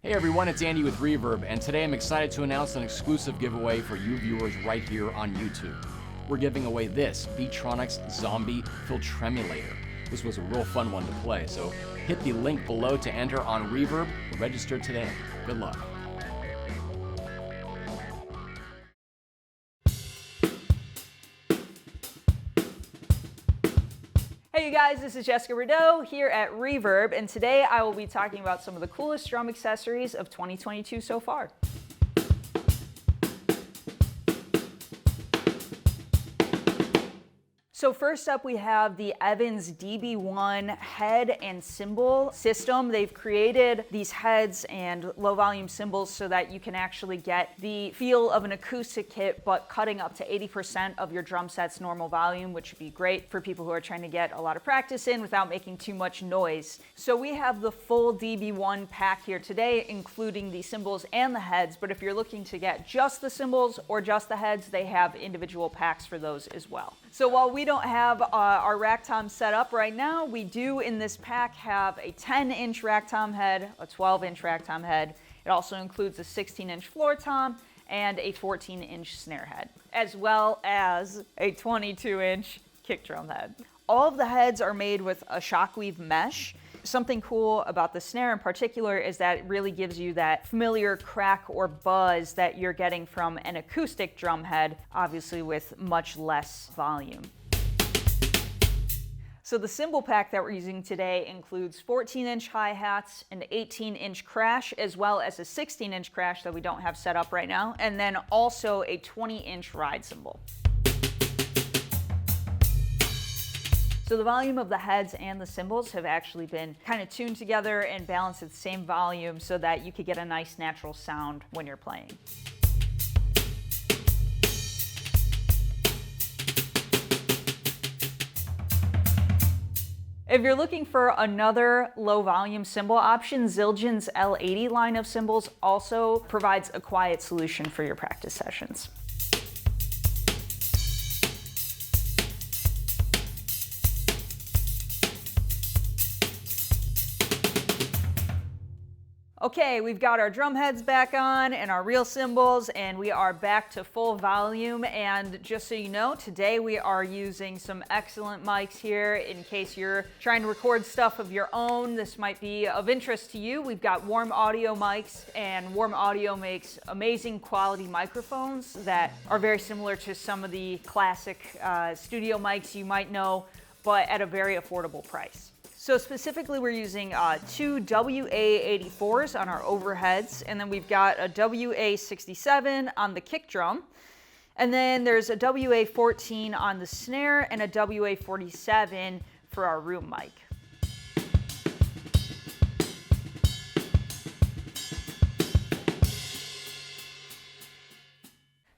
Hey everyone, it's Andy with Reverb, and today I'm excited to announce an exclusive giveaway for you viewers right here on YouTube. We're giving away this Beatronics Zombie Filtremulator. This was a real fun one to play, so hit the link below to enter on Reverb. Register today. Good luck. Hey you guys, this is Jessica Rideau here at Reverb, and today I will be talking about some of the coolest drum accessories of 2022 so far. So first up we have the Evans DB1 head and cymbal system. They've created these heads and low volume cymbals so that you can actually get the feel of an acoustic kit, but cutting up to 80% of your drum set's normal volume, which would be great for people who are trying to get a lot of practice in without making too much noise. So we have the full DB1 pack here today, including the cymbals and the heads, but if you're looking to get just the cymbals or just the heads, they have individual packs for those as well. So while we don't have our rack tom set up right now, we do in this pack have a 10-inch rack tom head, a 12-inch rack tom head. It also includes a 16-inch floor tom and a 14-inch snare head, as well as a 22-inch kick drum head. All of the heads are made with a shockweave mesh. Something cool about the snare in particular is that it really gives you that familiar crack or buzz that you're getting from an acoustic drum head, obviously with much less volume. So the cymbal pack that we're using today includes 14-inch hi-hats, an 18-inch crash, as well as a 16-inch crash that we don't have set up right now, and then also a 20-inch ride cymbal. So the volume of the heads and the cymbals have actually been kind of tuned together and balanced at the same volume so that you could get a nice natural sound when you're playing. If you're looking for another low volume cymbal option, Zildjian's L80 line of cymbals also provides a quiet solution for your practice sessions. Okay, we've got our drum heads back on and our real cymbals, and we are back to full volume. And just so you know, today we are using some excellent mics here in case you're trying to record stuff of your own. This might be of interest to you. We've got Warm Audio mics, and Warm Audio makes amazing quality microphones that are very similar to some of the classic studio mics you might know, but at a very affordable price. So specifically, we're using two WA84s on our overheads, and then we've got a WA67 on the kick drum, and then there's a WA14 on the snare and a WA47 for our room mic.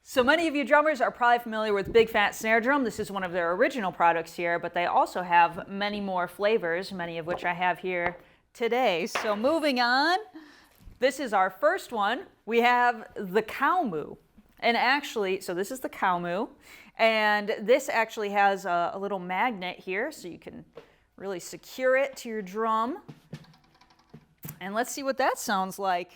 So many of you drummers are probably familiar with Big Fat Snare Drum. This is one of their original products here, but they also have many more flavors, many of which I have here today. So moving on, this is our first one. We have the Cow Moo. And actually, so this is the Cow Moo, and this actually has a little magnet here, so you can really secure it to your drum. And let's see what that sounds like.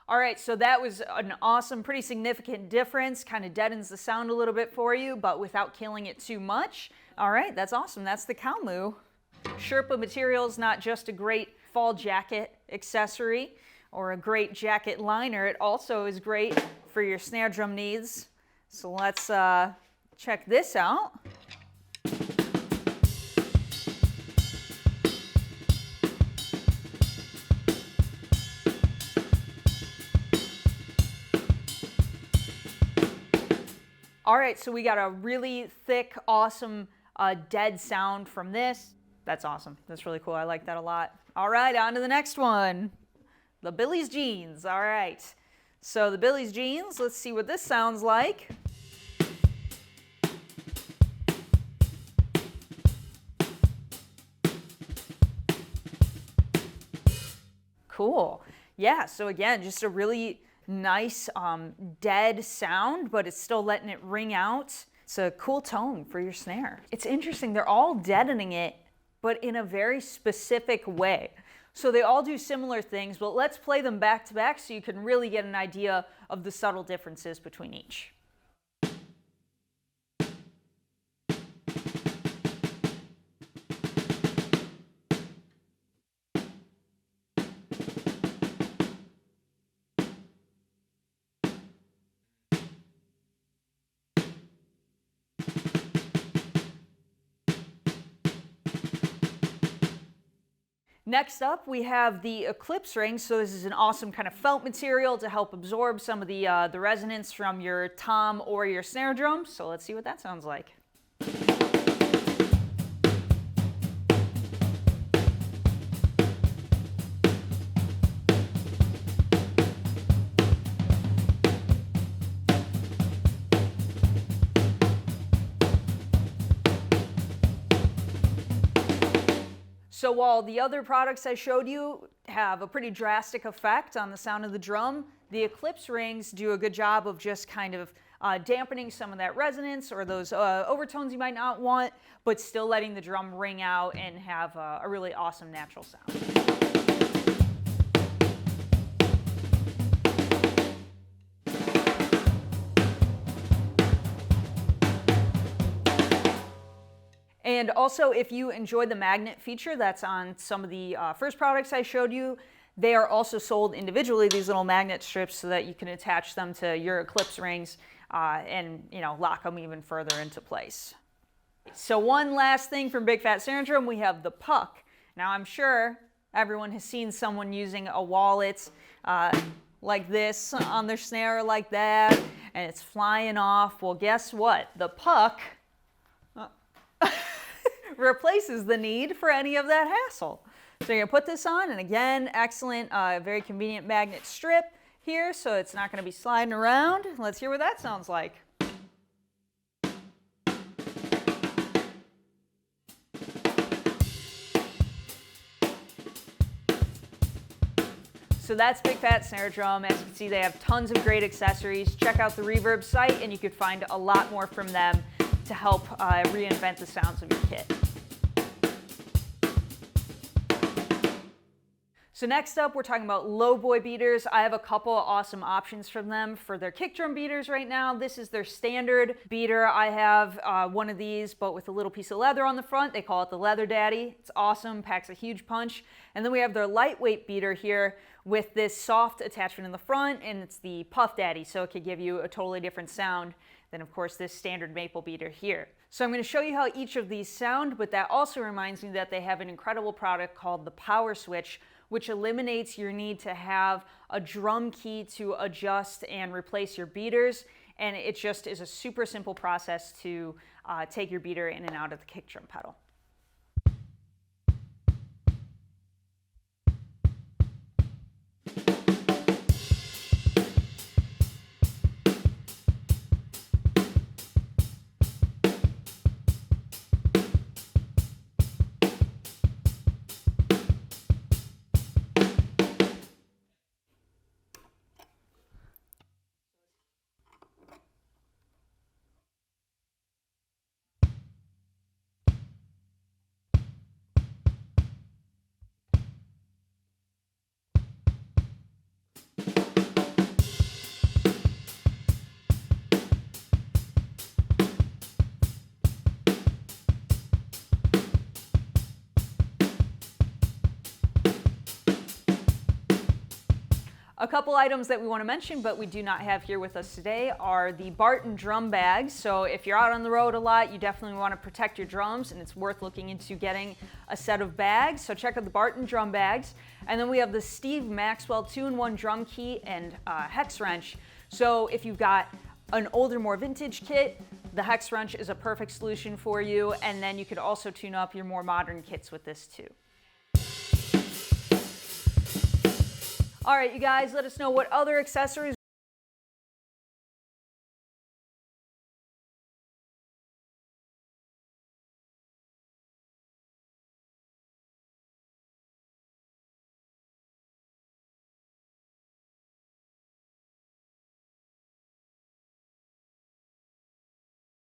All right, so that was an awesome, pretty significant difference, kind of deadens the sound a little bit for you, but without killing it too much. All right, that's awesome. That's the Cow Moo. Sherpa material is not just a great fall jacket accessory or a great jacket liner. It also is great for your snare drum needs. So let's check this out. All right, so we got a really thick, awesome, dead sound from this. That's awesome. That's really cool. I like that a lot. All right, on to the next one. The Billie's Jeans. All right. So the Billie's Jeans, let's see what this sounds like. Cool. Yeah, so again, just a really nice dead sound, but it's still letting it ring out. It's a cool tone for your snare. It's interesting, they're all deadening it, but in a very specific way. So they all do similar things, but let's play them back to back so you can really get an idea of the subtle differences between each. Next up, we have the Eclipse Rings. So this is an awesome kind of felt material to help absorb some of the resonance from your tom or your snare drum. So let's see what that sounds like. So while the other products I showed you have a pretty drastic effect on the sound of the drum, the Eclipse Rings do a good job of just kind of dampening some of that resonance or those overtones you might not want, but still letting the drum ring out and have a really awesome natural sound. And also, if you enjoyed the magnet feature that's on some of the first products I showed you, they are also sold individually, these little magnet strips, so that you can attach them to your Eclipse Rings and lock them even further into place. So one last thing from Big Fat Snare Drum, we have the puck. Now I'm sure everyone has seen someone using a wallet like this on their snare like that, and it's flying off. Well, guess what? The puck replaces the need for any of that hassle. So you're gonna put this on, and again, excellent, very convenient magnet strip here, so it's not gonna be sliding around. Let's hear what that sounds like. So that's Big Fat Snare Drum. As you can see, they have tons of great accessories. Check out the Reverb site, and you could find a lot more from them to help reinvent the sounds of your kit. So next up, we're talking about low boy beaters. I have a couple awesome options from them for their kick drum beaters right now. This is their standard beater. I have one of these, but with a little piece of leather on the front. They call it the Leather Daddy. It's awesome, packs a huge punch. And then we have their lightweight beater here with this soft attachment in the front, and it's the Puff Daddy, so it could give you a totally different sound than, of course, this standard maple beater here. So I'm going to show you how each of these sound, but that also reminds me that they have an incredible product called the Power Switch, which eliminates your need to have a drum key to adjust and replace your beaters. And it just is a super simple process to take your beater in and out of the kick drum pedal. A couple items that we want to mention, but we do not have here with us today, are the Barton drum bags. So if you're out on the road a lot, you definitely want to protect your drums, and it's worth looking into getting a set of bags. So check out the Barton drum bags. And then we have the Steve Maxwell 2-in-1 drum key and hex wrench. So if you've got an older, more vintage kit, the hex wrench is a perfect solution for you. And then you could also tune up your more modern kits with this too. All right, you guys, let us know what other accessories